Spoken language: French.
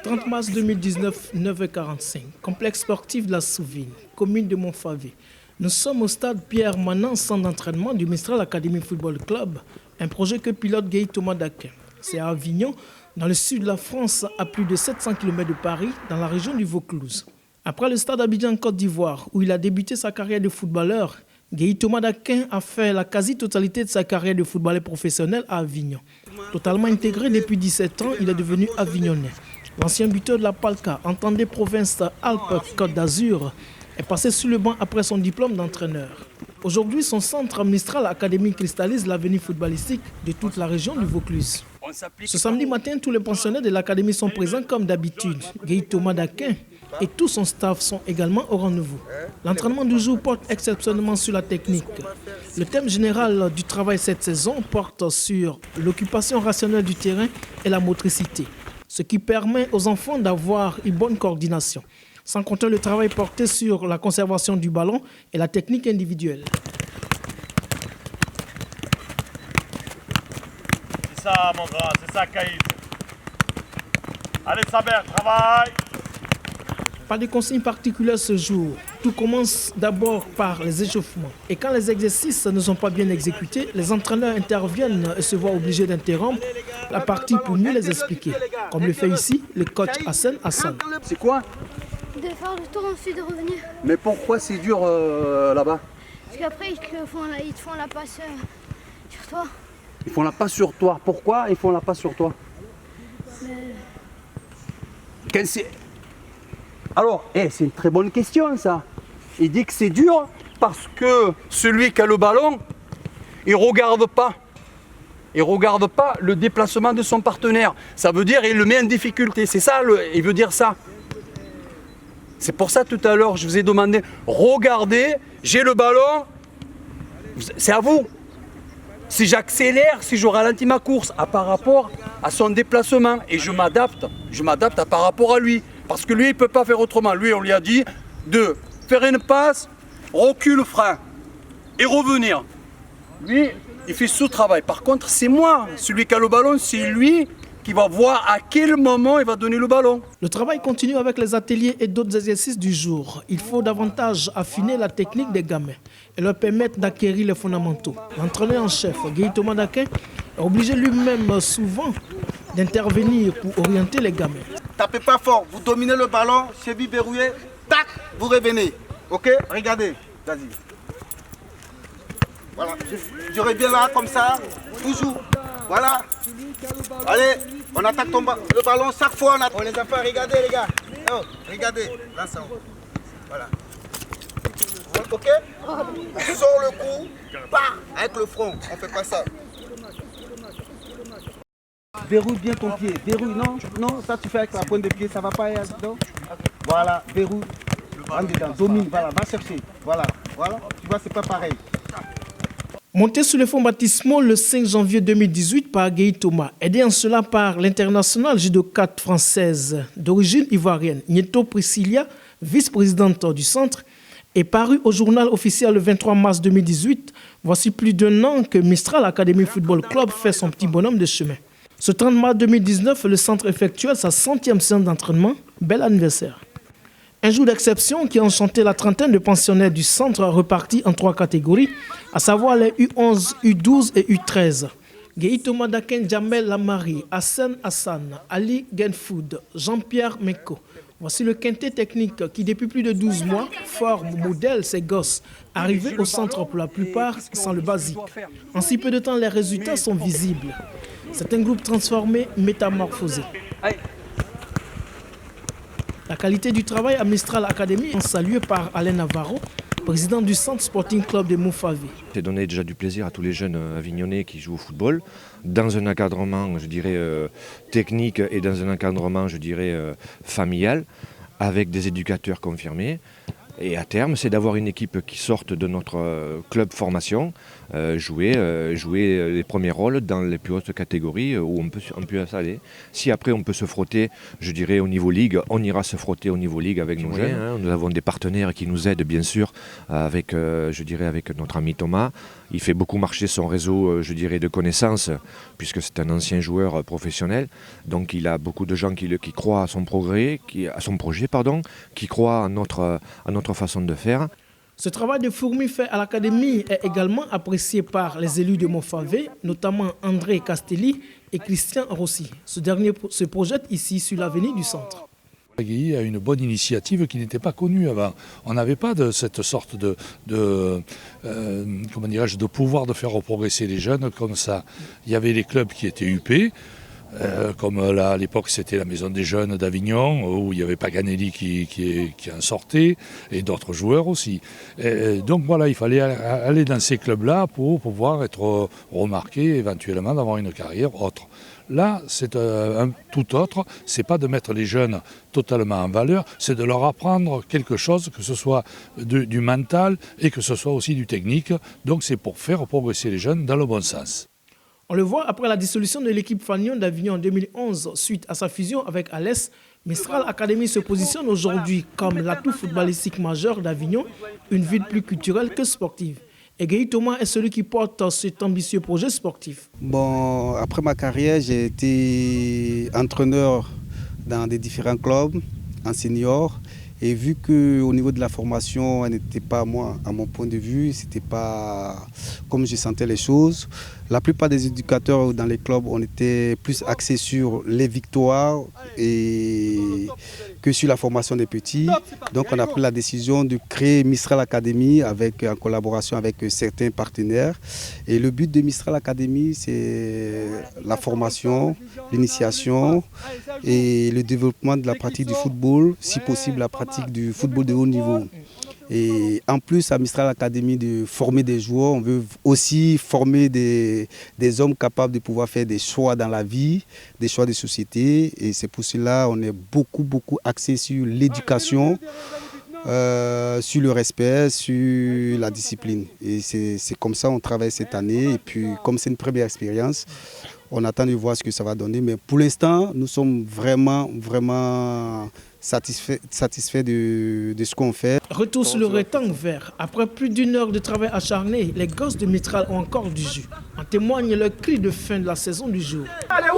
30 mars 2019, 9h45, complexe sportif de la Souvine, commune de Montfavet. Nous sommes au stade Pierre Manant, centre d'entraînement du Mistral Academy Football Club, un projet que pilote Guy Thomas Daquin. C'est à Avignon, dans le sud de la France, à plus de 700 km de Paris, dans la région du Vaucluse. Après le stade Abidjan Côte d'Ivoire, où il a débuté sa carrière de footballeur, Guy Thomas Daquin a fait la quasi-totalité de sa carrière de footballeur professionnel à Avignon. Totalement intégré depuis 17 ans, il est devenu avignonnais. L'ancien buteur de la Palka, entendait province Alpes-Côte d'Azur, est passé sur le banc après son diplôme d'entraîneur. Aujourd'hui, son centre Mistral Academy cristallise l'avenir footballistique de toute la région du Vaucluse. Ce samedi matin, tous les pensionnaires de l'académie sont présents comme d'habitude. Guy Thomas Daquin et tout son staff sont également au rendez-vous. L'entraînement du jour porte exceptionnellement sur la technique. Le thème général du travail cette saison porte sur l'occupation rationnelle du terrain et la motricité, ce qui permet aux enfants d'avoir une bonne coordination, sans compter le travail porté sur la conservation du ballon et la technique individuelle. C'est ça mon grand, c'est ça Caïd. Allez Saber, travail. Pas de consignes particulières ce jour. Tout commence d'abord par les échauffements. Et quand les exercices ne sont pas bien exécutés, les entraîneurs interviennent et se voient obligés d'interrompre la partie pour mieux les expliquer. Comme le fait ici le coach Hassan Hassan. C'est quoi? De faire le tour ensuite de revenir. Mais pourquoi c'est dur là-bas? Parce qu'après ils te font la passe sur toi. Ils font la passe sur toi. Pourquoi ils font la passe sur toi? Alors, c'est une très bonne question ça. Il dit que c'est dur parce que celui qui a le ballon, il ne regarde pas. Il ne regarde pas le déplacement de son partenaire. Ça veut dire qu'il le met en difficulté. C'est ça, il veut dire ça. C'est pour ça tout à l'heure, je vous ai demandé, regardez, j'ai le ballon, c'est à vous. Si j'accélère, si je ralentis ma course par rapport à son déplacement et je m'adapte par rapport à lui. Parce que lui, il ne peut pas faire autrement. Lui, on lui a dit de faire une passe, recul, frein et revenir. Lui, il fait ce travail. Par contre, c'est moi, celui qui a le ballon, c'est lui qui va voir à quel moment il va donner le ballon. Le travail continue avec les ateliers et d'autres exercices du jour. Il faut davantage affiner la technique des gamins et leur permettre d'acquérir les fondamentaux. L'entraîneur en chef, Guy Thomas Daquin, est obligé lui-même souvent d'intervenir pour orienter les gamins. Tapez pas fort, vous dominez le ballon, cheville verrouillée, tac, vous revenez. Ok, regardez, vas-y. Voilà, je reviens là comme ça, toujours. Voilà. Allez, on attaque le ballon chaque fois. On les a fait, regardez les gars. Oh, regardez, là ça. Voilà. Ok, on sort le cou, avec le front, on fait pas ça. Verrouille bien ton pied. Verrouille, non, ça tu fais avec la pointe de pied, ça va pas. Non. Voilà, verrouille. Rentre dedans, domine, voilà, va chercher. Voilà, tu vois, c'est pas pareil. Monté sur les fonds baptismaux le 5 janvier 2018 par Guy Thomas, aidé en cela par l'internationale judokate française d'origine ivoirienne, Nieto Priscilla, vice-présidente du centre, est paru au journal officiel le 23 mars 2018. Voici plus d'un an que Mistral Academy Football Club fait son petit bonhomme de chemin. Ce 30 mars 2019, le centre effectuait sa 100e séance d'entraînement. Bel anniversaire. Un jour d'exception qui a enchanté la trentaine de pensionnaires du centre repartis en 3 catégories, à savoir les U11, U12 et U13. Guy Thomas Daquin, Jamel Lamari, Hassan Hassan, Ali Genfoud, Jean-Pierre Meko. Voici le quintet technique qui, depuis plus de 12 mois, forme, modèle ces gosses, arrivés au centre pour la plupart sans le basique. En si peu de temps, les résultats sont visibles. C'est un groupe transformé, métamorphosé. La qualité du travail à Mistral Academy est saluée par Alain Navarro, président du Centre Sporting Club de Montfavet. C'est donner déjà du plaisir à tous les jeunes avignonnais qui jouent au football, dans un encadrement, je dirais, technique et dans un encadrement, je dirais, familial, avec des éducateurs confirmés. Et à terme, c'est d'avoir une équipe qui sorte de notre club formation, jouer les premiers rôles dans les plus hautes catégories où on peut aller. Si après on peut se frotter, je dirais au niveau ligue, on ira se frotter au niveau ligue avec nos jeunes. Hein. Nous avons des partenaires qui nous aident bien sûr avec notre ami Thomas. Il fait beaucoup marcher son réseau, de connaissances, puisque c'est un ancien joueur professionnel. Donc il a beaucoup de gens qui croient à son projet, qui croient à notre façon de faire. Ce travail de fourmi fait à l'académie est également apprécié par les élus de Montfavet, notamment André Castelli et Christian Rossi. Ce dernier se projette ici sur l'avenue du centre. Guy a une bonne initiative qui n'était pas connue avant. On n'avait pas de cette sorte de pouvoir de faire progresser les jeunes comme ça. Il y avait les clubs qui étaient UP, comme là à l'époque c'était la Maison des Jeunes d'Avignon, où il y avait Paganelli qui en sortait, et d'autres joueurs aussi. Et donc voilà, il fallait aller dans ces clubs-là pour pouvoir être remarqué, éventuellement d'avoir une carrière autre. Là, c'est un tout autre, c'est pas de mettre les jeunes totalement en valeur, c'est de leur apprendre quelque chose, que ce soit du mental et que ce soit aussi du technique. Donc c'est pour faire progresser les jeunes dans le bon sens. On le voit après la dissolution de l'équipe Fagnon d'Avignon en 2011, suite à sa fusion avec Alès, Mistral Academy se positionne aujourd'hui comme l'atout footballistique majeur d'Avignon, une ville plus culturelle que sportive. Egaï Thomas est celui qui porte cet ambitieux projet sportif. Bon, après ma carrière, j'ai été entraîneur dans des différents clubs en senior. Et vu qu'au niveau de la formation, elle n'était pas, moi, à mon point de vue, c'était pas comme je sentais les choses. La plupart des éducateurs dans les clubs, on était plus axés sur les victoires que sur la formation des petits. Donc on a pris la décision de créer Mistral Academy en collaboration avec certains partenaires. Et le but de Mistral Academy, c'est la formation, l'initiation et le développement de la pratique du football, si possible la pratique du football de haut niveau. Et en plus, à Mistral Academy, de former des joueurs, on veut aussi former des hommes capables de pouvoir faire des choix dans la vie, des choix de société. Et c'est pour cela qu'on est beaucoup axé sur l'éducation, sur le respect, sur la discipline. Et c'est comme ça qu'on travaille cette année. Et puis, comme c'est une première expérience, on attend de voir ce que ça va donner. Mais pour l'instant, nous sommes vraiment satisfaits de ce qu'on fait. Retour sur le rectangle vert. Après plus d'une heure de travail acharné, les gosses de Mistral ont encore du jus. En témoigne le cri de fin de la saison du jour. Allez,